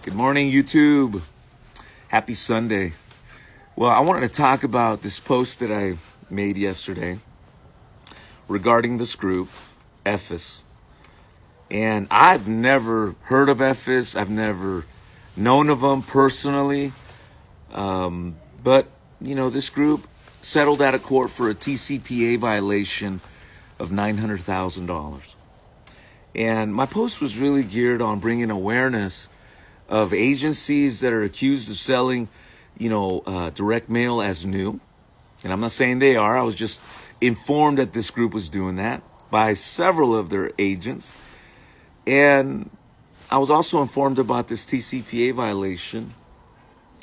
Good morning, YouTube. Happy Sunday. Well, I wanted to talk about this post that I made yesterday regarding this group, EFIS. And I've never heard of EFIS. I've never known of them personally. But, this group settled out of court for a Tcpa violation of $900,000. And my post was really geared on bringing awareness of agencies that are accused of selling, direct mail as new. And I'm not saying they are. I was just informed that this group was doing that by several of their agents. And I was also informed about this TCPA violation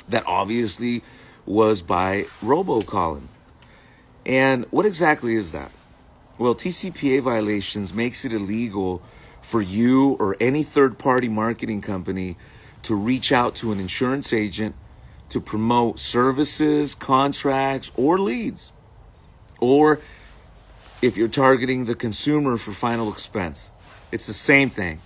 that obviously was by robocalling. And what exactly is that? Well, TCPA violations makes it illegal for you or any third-party marketing company to reach out to an insurance agent to promote services, contracts, or leads. Or if you're targeting the consumer for final expense, it's the same thing.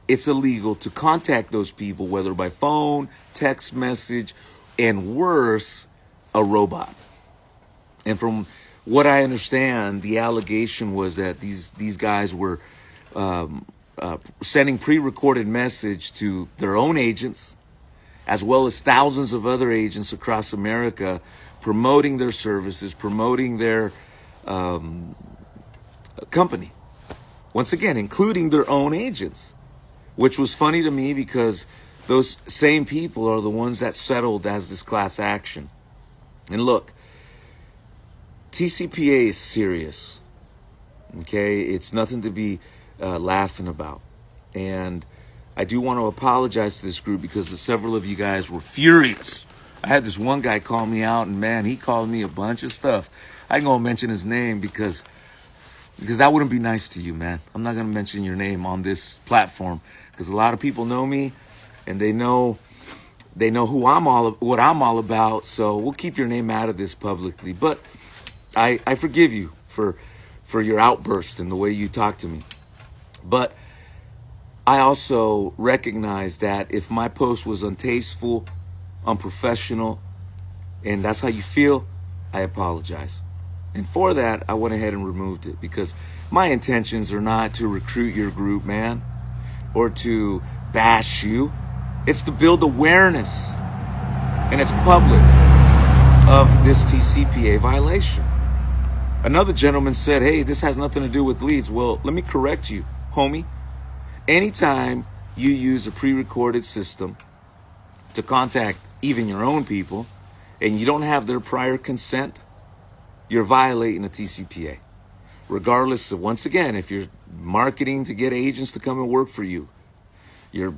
It's illegal to contact those people, whether by phone, text message, and worse, a robot. And from what I understand, the allegation was that these guys were sending pre-recorded message to their own agents, as well as thousands of other agents across America, promoting their services, promoting their company. Once again, including their own agents, which was funny to me because those same people are the ones that settled as this class action. And look, TCPA is serious. Okay, it's nothing to be laughing about. And I do want to apologize to this group because several of you guys were furious. I had this one guy call me out, and man, he called me a bunch of stuff. I ain't gonna mention his name because that wouldn't be nice to you, man. I'm not gonna mention your name on this platform because a lot of people know me and they know what I'm all about. So we'll keep your name out of this publicly. But I forgive you for your outburst and the way you talk to me. But I also recognize that if my post was untasteful, unprofessional, and that's how you feel, I apologize. And for that, I went ahead and removed it because my intentions are not to recruit your group, man, or to bash you. It's to build awareness, and it's public, of this TCPA violation. Another gentleman said, hey, this has nothing to do with leads. Well, let me correct you, homie. Anytime you use a pre-recorded system to contact even your own people and you don't have their prior consent, you're violating the TCPA. Regardless of, once again, if you're marketing to get agents to come and work for you, you're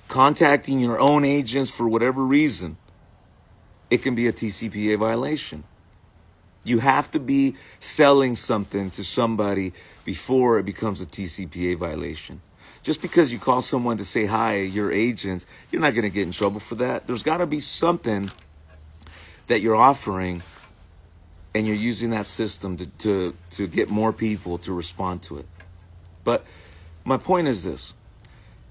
contacting your own agents for whatever reason, it can be a TCPA violation. You have to be selling something to somebody before it becomes a TCPA violation. Just because you call someone to say hi, your agents, you're not going to get in trouble for that. There's got to be something that you're offering, and you're using that system to get more people to respond to it. But my point is this.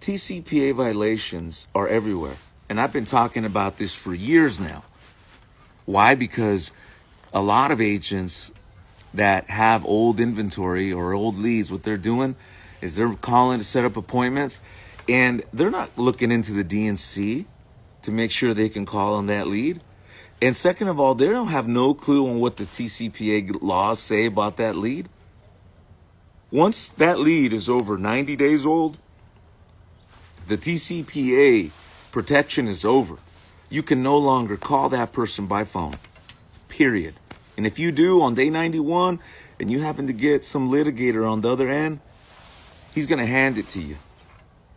TCPA violations are everywhere. And I've been talking about this for years now. Why? Because a lot of agents that have old inventory or old leads, what they're doing is they're calling to set up appointments, and they're not looking into the DNC to make sure they can call on that lead. And second of all, they don't have no clue on what the TCPA laws say about that lead. Once that lead is over 90 days old, the TCPA protection is over. You can no longer call that person by phone, period. And if you do on day 91 and you happen to get some litigator on the other end, he's going to hand it to you.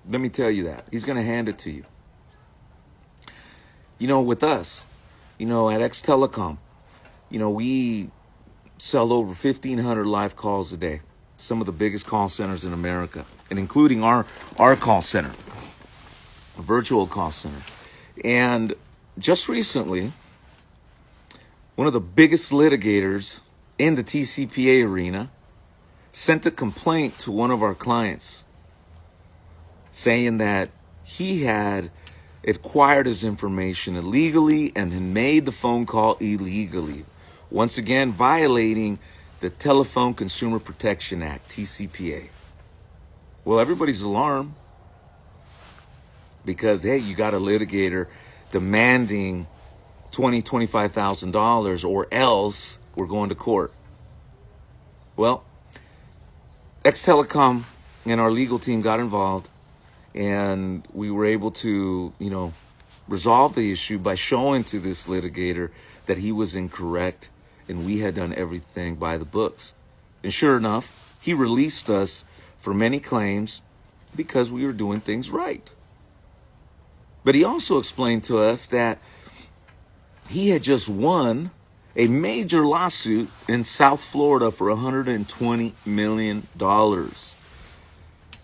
Let me tell you that. He's going to hand it to you. With us, at X Telecom, we sell over 1,500 live calls a day. Some of the biggest call centers in America, and including our call center, a virtual call center. And just recently, one of the biggest litigators in the TCPA arena sent a complaint to one of our clients saying that he had acquired his information illegally and then made the phone call illegally. Once again, violating the Telephone Consumer Protection Act, TCPA. Well, everybody's alarmed because, hey, you got a litigator demanding $25,000 or else we're going to court. Well, X-Telecom and our legal team got involved, and we were able to, resolve the issue by showing to this litigator that he was incorrect and we had done everything by the books. And sure enough, he released us for many claims because we were doing things right. But he also explained to us that he had just won a major lawsuit in South Florida for $120 million.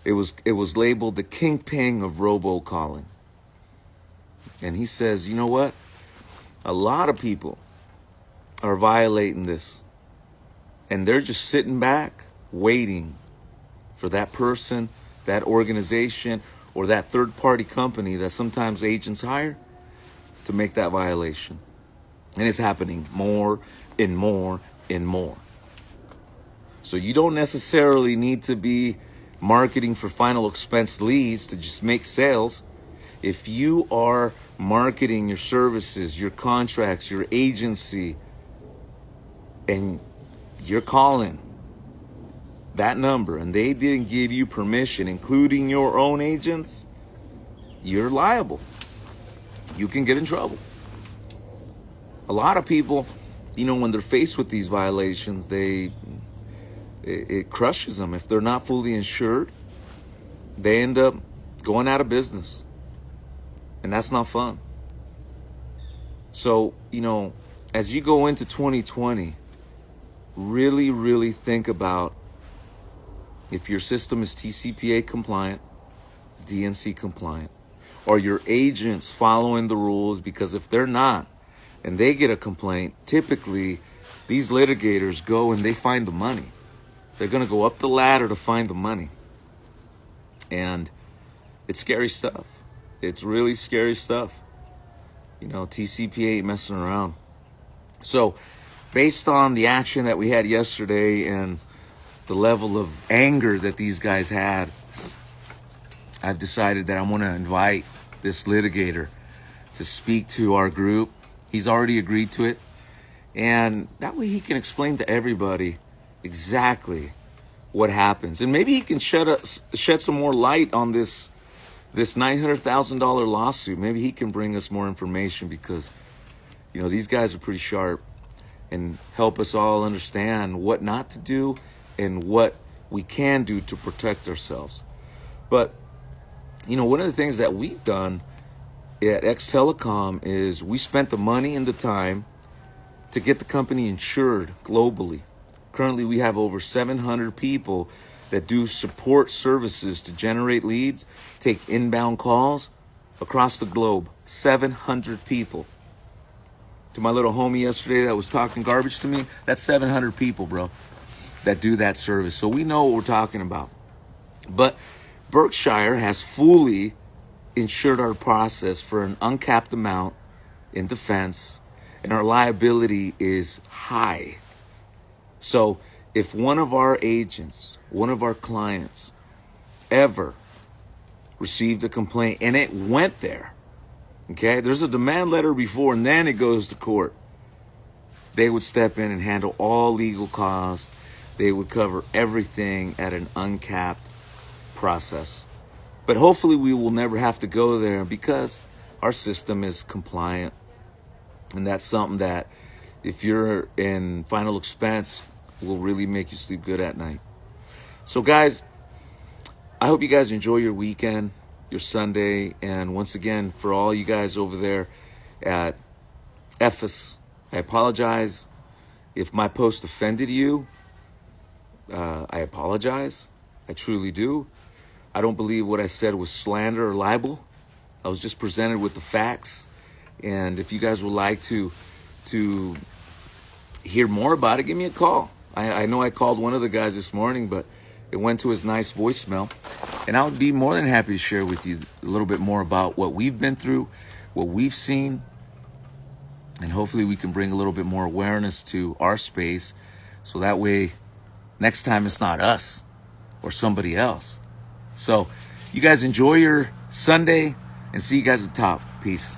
It was labeled the kingpin of robocalling. And he says, you know what? A lot of people are violating this. And they're just sitting back, waiting for that person, that organization, or that third-party company that sometimes agents hire to make that violation. And it's happening more and more and more. So you don't necessarily need to be marketing for final expense leads to just make sales. If you are marketing your services, your contracts, your agency, and you're calling that number and they didn't give you permission, including your own agents, you're liable. You can get in trouble. A lot of people, when they're faced with these violations, it crushes them. If they're not fully insured, they end up going out of business. And that's not fun. So, as you go into 2020, really, really think about if your system is TCPA compliant, DNC compliant, or your agents following the rules, because if they're not, and they get a complaint, typically these litigators go and they find the money. They're going to go up the ladder to find the money. And it's scary stuff. It's really scary stuff. TCPA ain't messing around. So based on the action that we had yesterday and the level of anger that these guys had, I've decided that I'm going to invite this litigator to speak to our group. He's already agreed to it. And that way he can explain to everybody exactly what happens. And maybe he can shed some more light on this $900,000 lawsuit. Maybe he can bring us more information because, these guys are pretty sharp and help us all understand what not to do and what we can do to protect ourselves. But, one of the things that we've done at X-Telecom is we spent the money and the time to get the company insured globally. Currently, we have over 700 people that do support services to generate leads, take inbound calls across the globe. 700 people. To my little homie yesterday that was talking garbage to me, that's 700 people, bro, that do that service. So we know what we're talking about. But Berkshire has fully insured our process for an uncapped amount in defense, and our liability is high. So if one of our agents, one of our clients ever received a complaint and it went there, okay, there's a demand letter before and then it goes to court, they would step in and handle all legal costs. They would cover everything at an uncapped process. But hopefully we will never have to go there because our system is compliant. And that's something that if you're in final expense will really make you sleep good at night. So guys, I hope you guys enjoy your weekend, your Sunday. And once again, for all you guys over there at EFIS, I apologize. If my post offended you, I apologize. I truly do. I don't believe what I said was slander or libel. I was just presented with the facts. And if you guys would like to hear more about it, give me a call. I know I called one of the guys this morning, but It went to his nice voicemail. And I would be more than happy to share with you a little bit more about what we've been through, what we've seen, and hopefully we can bring a little bit more awareness to our space so that way next time it's not us or somebody else. So you guys enjoy your Sunday and see you guys at the top. Peace.